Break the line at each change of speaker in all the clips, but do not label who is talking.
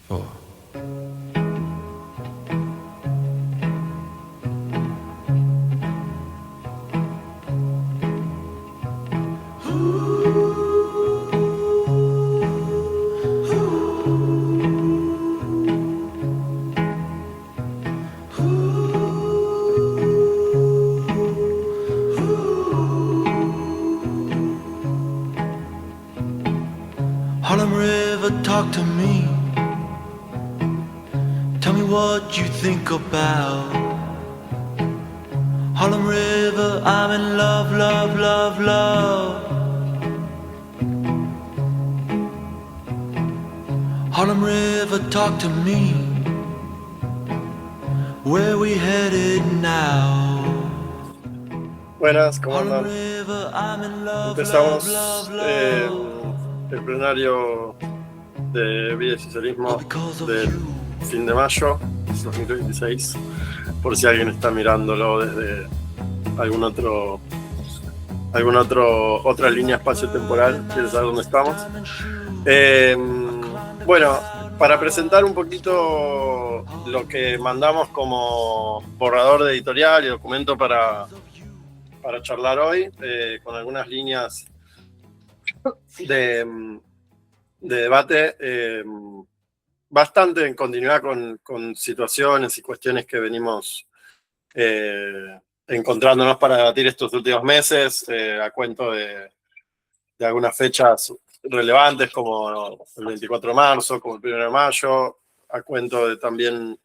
Oh. Harlem River, talk to me. Tell me what you think about Harlem River. I'm in love, love, love, love. Harlem River, talk to me. Where we headed now?
Buenas, ¿cómo
Harlem
andan?
River, I'm in love, love, love,
Empezamos
love.
el plenario de Vida y
All
Socialismo
because of
del
you.
fin de mayo de 2026, por si alguien está mirándolo desde otra línea espacio-temporal, quiere saber dónde estamos. Bueno, para presentar un poquito lo que mandamos como borrador de editorial y documento para charlar hoy, con algunas líneas de debate bastante en continuidad con situaciones y cuestiones que venimos encontrándonos para debatir estos últimos meses, a cuento de algunas fechas relevantes como el 24 de marzo, como el 1 de mayo, a cuento de también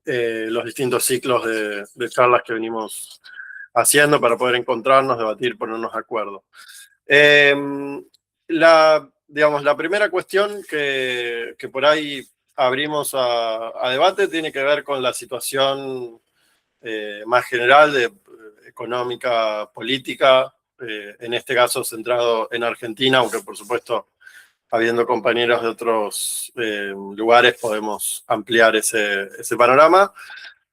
los distintos ciclos de charlas que venimos haciendo para poder encontrarnos, debatir, ponernos de acuerdo. La primera cuestión que por ahí abrimos a debate tiene que ver con la situación más general de económica, política, en este caso centrado en Argentina, aunque por supuesto, habiendo compañeros de otros lugares, podemos ampliar ese panorama.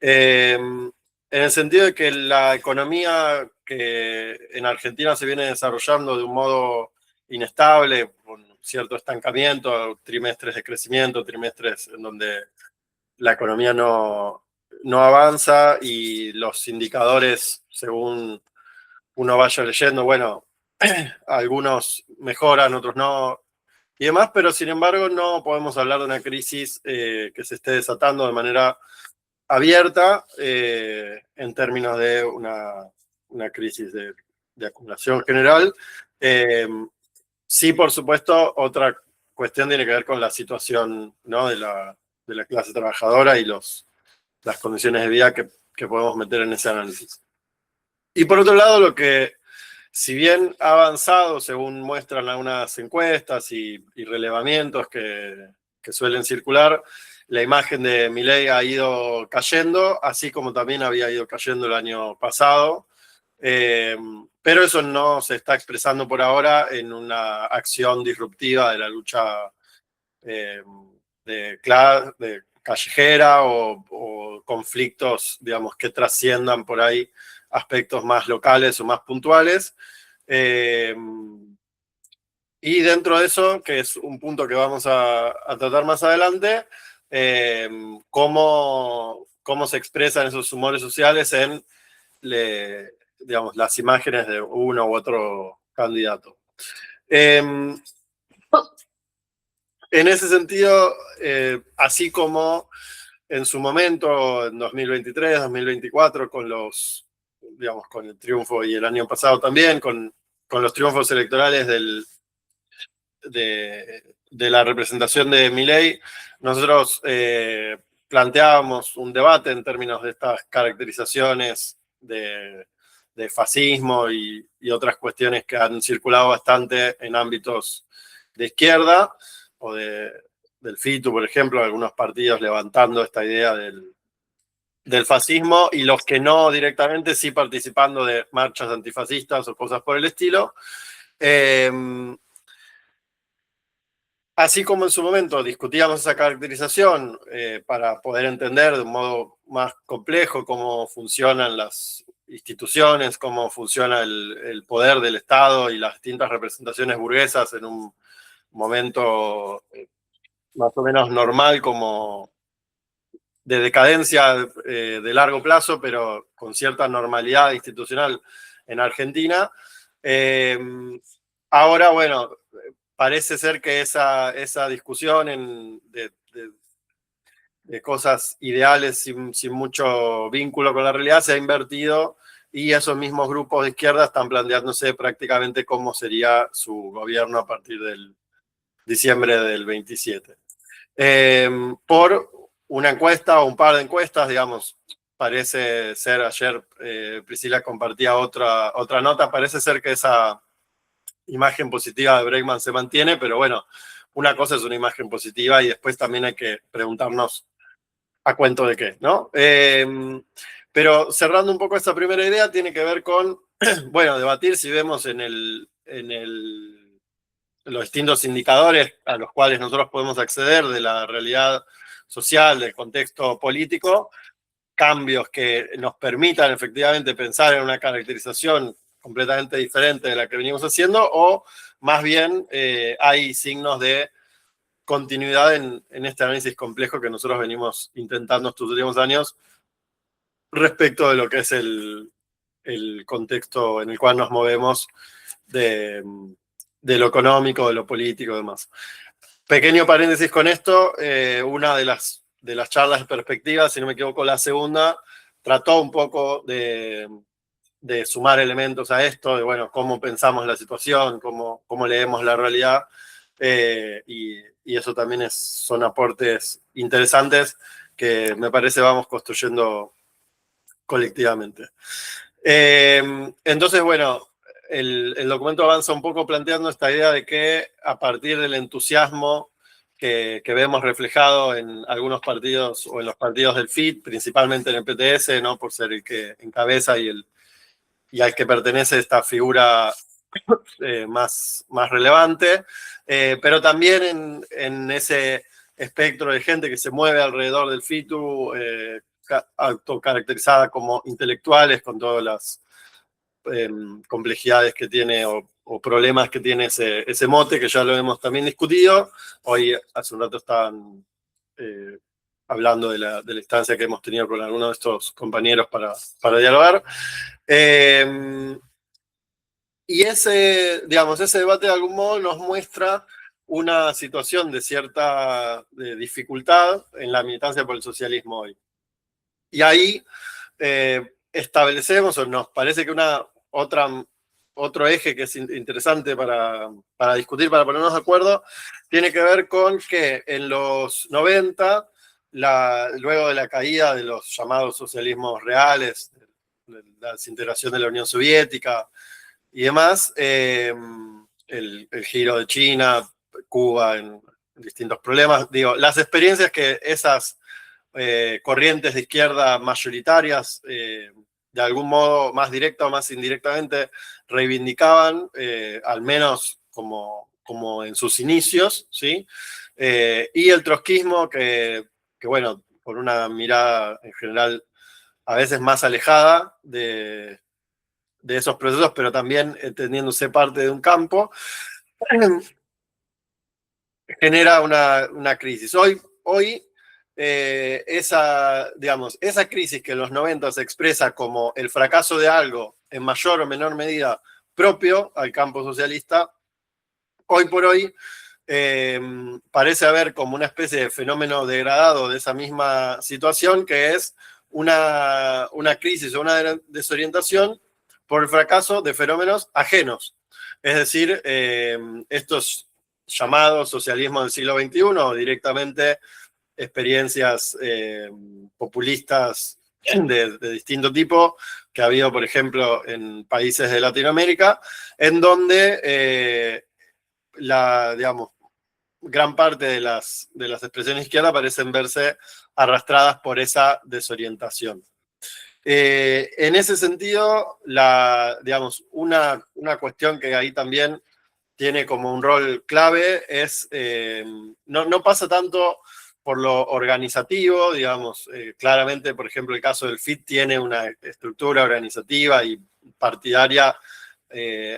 En el sentido de que la economía que en Argentina se viene desarrollando de un modo inestable, con cierto estancamiento, trimestres de crecimiento, trimestres en donde la economía no avanza y los indicadores, según uno vaya leyendo, bueno, algunos mejoran, otros no, y demás, pero sin embargo no podemos hablar de una crisis que se esté desatando de manera abierta en términos de una crisis de acumulación general. Sí, por supuesto, otra cuestión tiene que ver con la situación, ¿no?, de la clase trabajadora y las condiciones de vida que podemos meter en ese análisis. Y por otro lado, lo que, si bien ha avanzado, según muestran algunas encuestas y relevamientos que suelen circular, la imagen de Milei ha ido cayendo, así como también había ido cayendo el año pasado. Pero eso no se está expresando por ahora en una acción disruptiva de la lucha eh, de callejera o conflictos, digamos, que trasciendan por ahí aspectos más locales o más puntuales. Y dentro de eso, que es un punto que vamos a tratar más adelante, cómo se expresan esos humores sociales en digamos, las imágenes de uno u otro candidato. En ese sentido, así como en su momento, en 2023, 2024, digamos, con el triunfo y el año pasado también, con los triunfos electorales de la representación de Milei, nosotros planteábamos un debate en términos de estas caracterizaciones de fascismo y otras cuestiones que han circulado bastante en ámbitos de izquierda o del FITU, por ejemplo, algunos partidos levantando esta idea del fascismo y los que no directamente sí participando de marchas antifascistas o cosas por el estilo. Así como en su momento discutíamos esa caracterización para poder entender de un modo más complejo cómo funcionan las instituciones, cómo funciona el poder del Estado y las distintas representaciones burguesas en un momento más o menos normal, como de decadencia de largo plazo, pero con cierta normalidad institucional en Argentina. Eh, Ahora, bueno, parece ser que esa discusión de cosas ideales sin mucho vínculo con la realidad se ha invertido, y esos mismos grupos de izquierda están planteándose prácticamente cómo sería su gobierno a partir del diciembre del 27. Por una encuesta o un par de encuestas, digamos, parece ser, ayer Priscila compartía otra nota, parece ser que esa imagen positiva de Bregman se mantiene, pero bueno, una cosa es una imagen positiva y después también hay que preguntarnos a cuento de qué, ¿no? Pero cerrando un poco esta primera idea, tiene que ver con, bueno, debatir si vemos los distintos indicadores a los cuales nosotros podemos acceder de la realidad social, del contexto político, cambios que nos permitan efectivamente pensar en una caracterización completamente diferente de la que venimos haciendo, o más bien hay signos de continuidad en este análisis complejo que nosotros venimos intentando estos últimos años respecto de lo que es el contexto en el cual nos movemos de lo económico, de lo político y demás. Pequeño paréntesis con esto, una de las charlas de perspectiva, si no me equivoco, la segunda, trató un poco de sumar elementos a esto, de bueno, cómo pensamos la situación, cómo leemos la realidad, y eso también son aportes interesantes que me parece vamos construyendo colectivamente. Entonces, bueno, el documento avanza un poco planteando esta idea de que a partir del entusiasmo que vemos reflejado en algunos partidos o en los partidos del FIT, principalmente en el PTS, ¿no? Por ser el que encabeza y al que pertenece esta figura más relevante, pero también en ese espectro de gente que se mueve alrededor del FITU, autocaracterizada como intelectuales, con todas las complejidades que tiene o problemas que tiene ese mote, que ya lo hemos también discutido. Hoy, hace un rato, estaban hablando de la instancia que hemos tenido con algunos de estos compañeros para dialogar. Y digamos, ese debate de algún modo nos muestra una situación de cierta dificultad en la militancia por el socialismo hoy. Y ahí establecemos, o nos parece que otro eje que es interesante para discutir, para ponernos de acuerdo, tiene que ver con que en los 90, luego de la caída de los llamados socialismos reales, de la desintegración de la Unión Soviética y demás, el giro de China, Cuba en distintos problemas, digo, las experiencias que esas corrientes de izquierda mayoritarias, de algún modo más directa o más indirectamente, reivindicaban, al menos como en sus inicios, ¿sí? Y el trotskismo, que, bueno, por una mirada en general a veces más alejada de esos procesos, pero también entendiéndose parte de un campo, genera una crisis. Hoy esa crisis que en los 90 se expresa como el fracaso de algo en mayor o menor medida propio al campo socialista, hoy por hoy parece haber como una especie de fenómeno degradado de esa misma situación, que es una crisis o una desorientación por el fracaso de fenómenos ajenos. Es decir, estos llamados socialismo del siglo XXI, o directamente experiencias populistas de distinto tipo que ha habido, por ejemplo, en países de Latinoamérica, en donde digamos, gran parte de las expresiones izquierdas parecen verse arrastradas por esa desorientación. En ese sentido, digamos, una cuestión que ahí también tiene como un rol clave es, no pasa tanto por lo organizativo, digamos, claramente, por ejemplo, el caso del FIT tiene una estructura organizativa y partidaria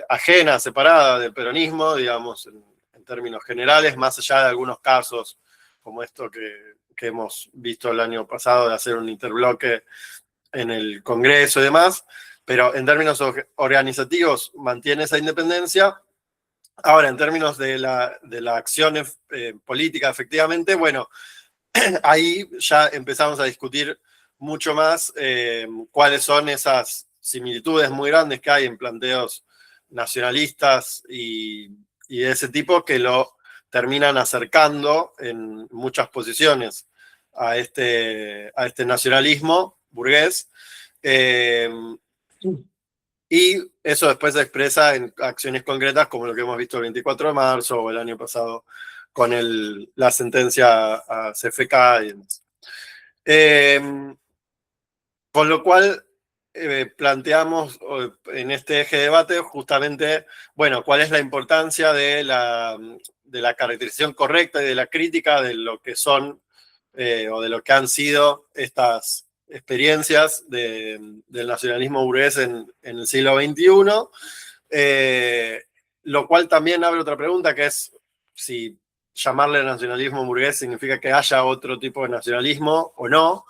ajena, separada del peronismo, digamos, en términos generales, más allá de algunos casos como esto que hemos visto el año pasado de hacer un interbloque en el Congreso y demás, pero en términos organizativos mantiene esa independencia. Ahora, en términos de la acción política, efectivamente, bueno, ahí ya empezamos a discutir mucho más cuáles son esas similitudes muy grandes que hay en planteos nacionalistas y de ese tipo que lo terminan acercando en muchas posiciones a este nacionalismo burgués. Y eso después se expresa en acciones concretas como lo que hemos visto el 24 de marzo o el año pasado con la sentencia a CFK y demás. Con lo cual planteamos en este eje de debate justamente, bueno, cuál es la importancia de la caracterización correcta y de la crítica de lo que son o de lo que han sido estas experiencias del nacionalismo burgués en el siglo XXI, lo cual también abre otra pregunta, que es si llamarle nacionalismo burgués significa que haya otro tipo de nacionalismo o no,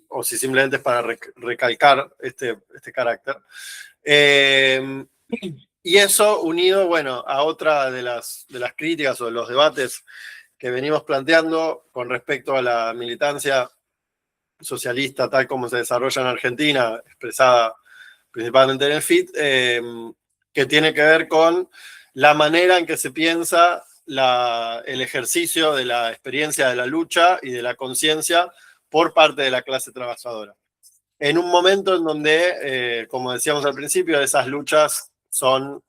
o si simplemente es para recalcar este carácter. Y eso unido, bueno, a otra de las críticas o de los debates que venimos planteando con respecto a la militancia socialista tal como se desarrolla en Argentina, expresada principalmente en el FIT, que tiene que ver con la manera en que se piensa el ejercicio de la experiencia de la lucha y de la conciencia por parte de la clase trabajadora. En un momento en donde, como decíamos al principio, esas luchas son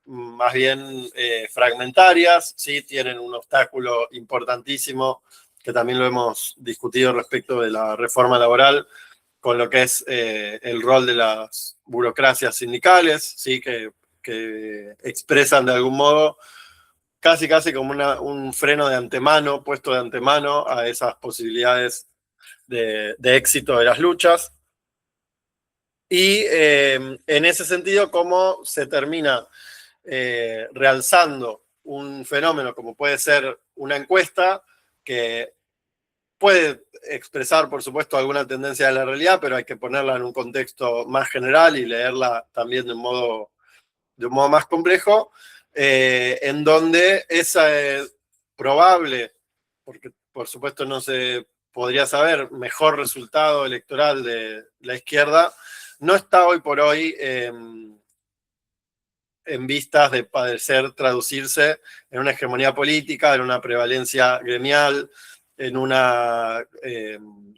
más bien fragmentarias, ¿sí? Tienen un obstáculo importantísimo, que también lo hemos discutido respecto de la reforma laboral, con lo que es el rol de las burocracias sindicales, ¿sí? que expresan de algún modo casi como un freno de antemano, puesto de antemano a esas posibilidades de éxito de las luchas. Y en ese sentido, cómo se termina realzando un fenómeno como puede ser una encuesta, que puede expresar, por supuesto, alguna tendencia de la realidad, pero hay que ponerla en un contexto más general y leerla también de un modo más complejo, en donde es probable, porque por supuesto no se podría saber, mejor resultado electoral de la izquierda, no está hoy por hoy en vistas de padecer traducirse en una hegemonía política, en una prevalencia gremial, en una,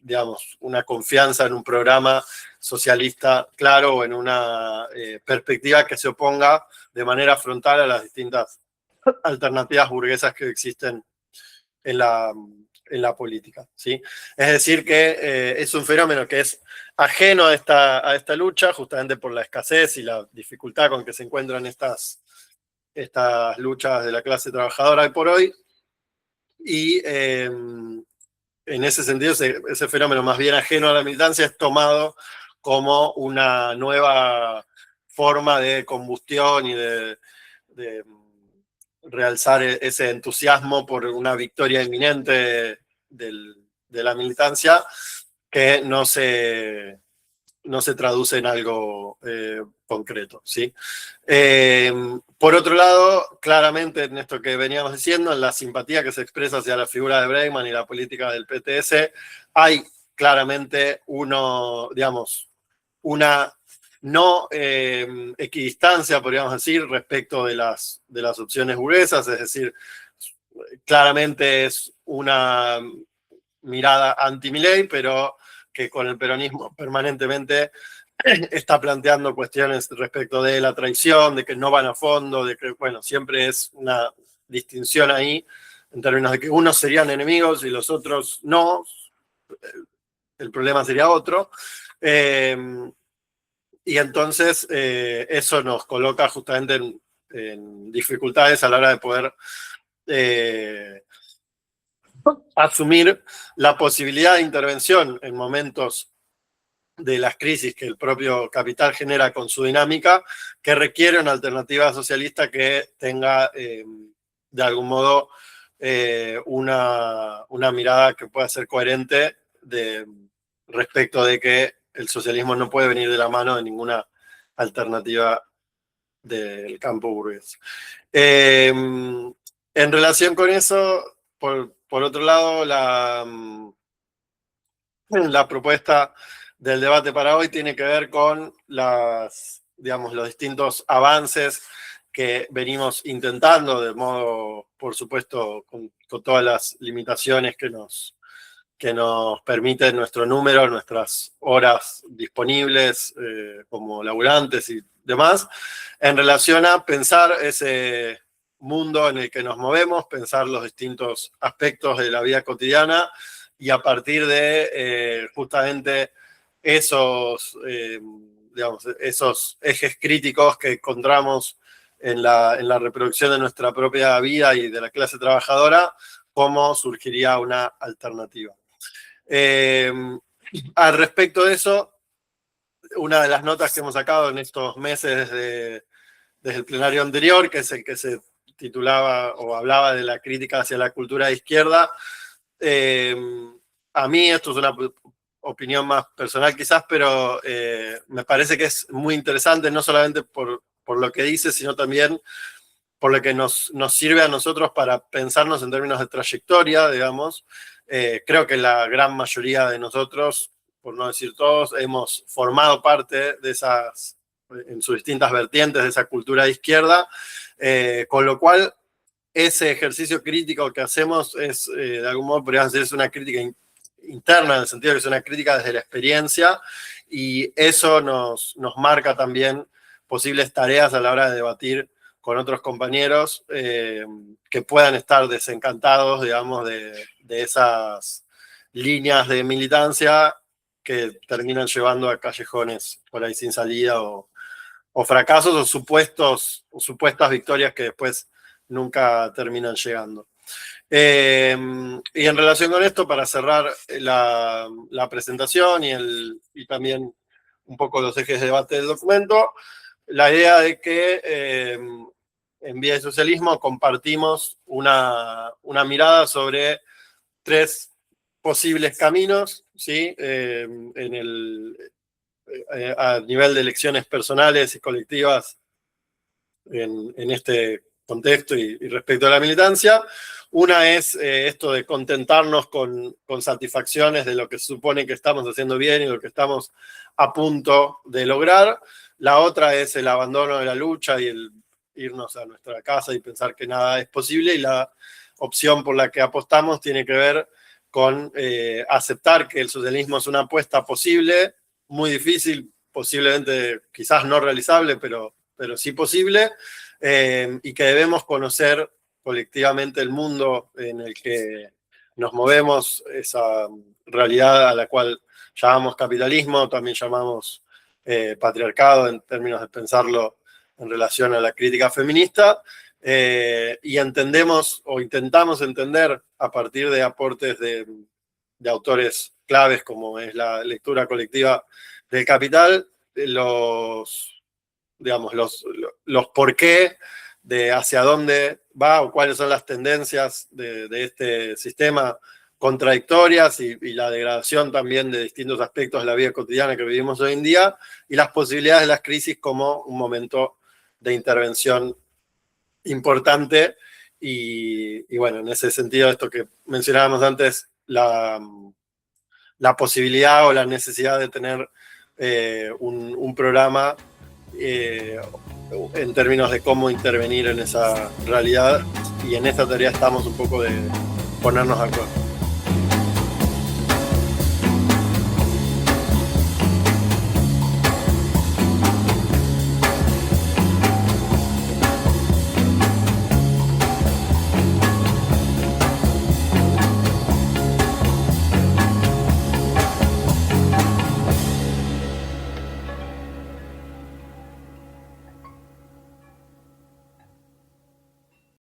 digamos, una confianza en un programa socialista claro o en una perspectiva que se oponga de manera frontal a las distintas alternativas burguesas que existen en la política, ¿sí? Es decir, que es un fenómeno que es ajeno a esta lucha, justamente por la escasez y la dificultad con que se encuentran estas luchas de la clase trabajadora hoy por hoy, y en ese sentido ese fenómeno más bien ajeno a la militancia es tomado como una nueva forma de combustión y de realzar ese entusiasmo por una victoria inminente de la militancia que no se traduce en algo concreto, ¿sí? Por otro lado, claramente en esto que veníamos diciendo, en la simpatía que se expresa hacia la figura de Bregman y la política del PTS, hay claramente una no equidistancia, podríamos decir, respecto de las opciones burguesas, es decir, claramente es una mirada anti-Milei, pero que con el peronismo permanentemente está planteando cuestiones respecto de la traición, de que no van a fondo, de que, bueno, siempre es una distinción ahí, en términos de que unos serían enemigos y los otros no, el problema sería otro. Y entonces eso nos coloca justamente en dificultades a la hora de poder asumir la posibilidad de intervención en momentos de las crisis que el propio capital genera con su dinámica, que requiere una alternativa socialista que tenga, de algún modo, una mirada que pueda ser coherente respecto de que el socialismo no puede venir de la mano de ninguna alternativa del campo burgués. En relación con eso, por otro lado, la propuesta del debate para hoy tiene que ver con los distintos avances que venimos intentando, de modo, por supuesto, con todas las limitaciones que nos permiten nuestro número, nuestras horas disponibles como laburantes y demás, en relación a pensar ese mundo en el que nos movemos, pensar los distintos aspectos de la vida cotidiana y a partir de justamente esos ejes críticos que encontramos en la reproducción de nuestra propia vida y de la clase trabajadora, cómo surgiría una alternativa. Al respecto de eso, una de las notas que hemos sacado en estos meses desde el plenario anterior, que es el que se titulaba o hablaba de la crítica hacia la cultura de izquierda, a mí esto es una opinión más personal quizás, pero me parece que es muy interesante, no solamente por lo que dice, sino también por lo que nos sirve a nosotros para pensarnos en términos de trayectoria, digamos. Creo que la gran mayoría de nosotros, por no decir todos, hemos formado parte de esas, en sus distintas vertientes, de esa cultura de izquierda, con lo cual ese ejercicio crítico que hacemos es, de algún modo, podríamos decir, es una crítica interna, en el sentido de que es una crítica desde la experiencia, y eso nos marca también posibles tareas a la hora de debatir con otros compañeros que puedan estar desencantados, digamos, de esas líneas de militancia que terminan llevando a callejones por ahí sin salida o fracasos o supuestas victorias que después nunca terminan llegando. Y en relación con esto, para cerrar la presentación y también un poco los ejes de debate del documento, la idea de que en Vía de Socialismo compartimos una mirada sobre 3 posibles caminos, ¿sí? A nivel de elecciones personales y colectivas en este contexto y respecto a la militancia. Una es esto de contentarnos con satisfacciones de lo que se supone que estamos haciendo bien y lo que estamos a punto de lograr. La otra es el abandono de la lucha y el irnos a nuestra casa y pensar que nada es posible. Y la opción por la que apostamos tiene que ver con aceptar que el socialismo es una apuesta posible, muy difícil, posiblemente quizás no realizable, pero sí posible, y que debemos conocer colectivamente el mundo en el que nos movemos, esa realidad a la cual llamamos capitalismo, también llamamos patriarcado en términos de pensarlo en relación a la crítica feminista, y entendemos o intentamos entender a partir de aportes de autores claves como es la lectura colectiva del Capital, los por qué, de hacia dónde va o cuáles son las tendencias de este sistema contradictorias y la degradación también de distintos aspectos de la vida cotidiana que vivimos hoy en día y las posibilidades de las crisis como un momento de intervención importante y bueno, en ese sentido, esto que mencionábamos antes, la posibilidad o la necesidad de tener un programa en términos de cómo intervenir en esa realidad, y en esta tarea estamos un poco de ponernos de acuerdo.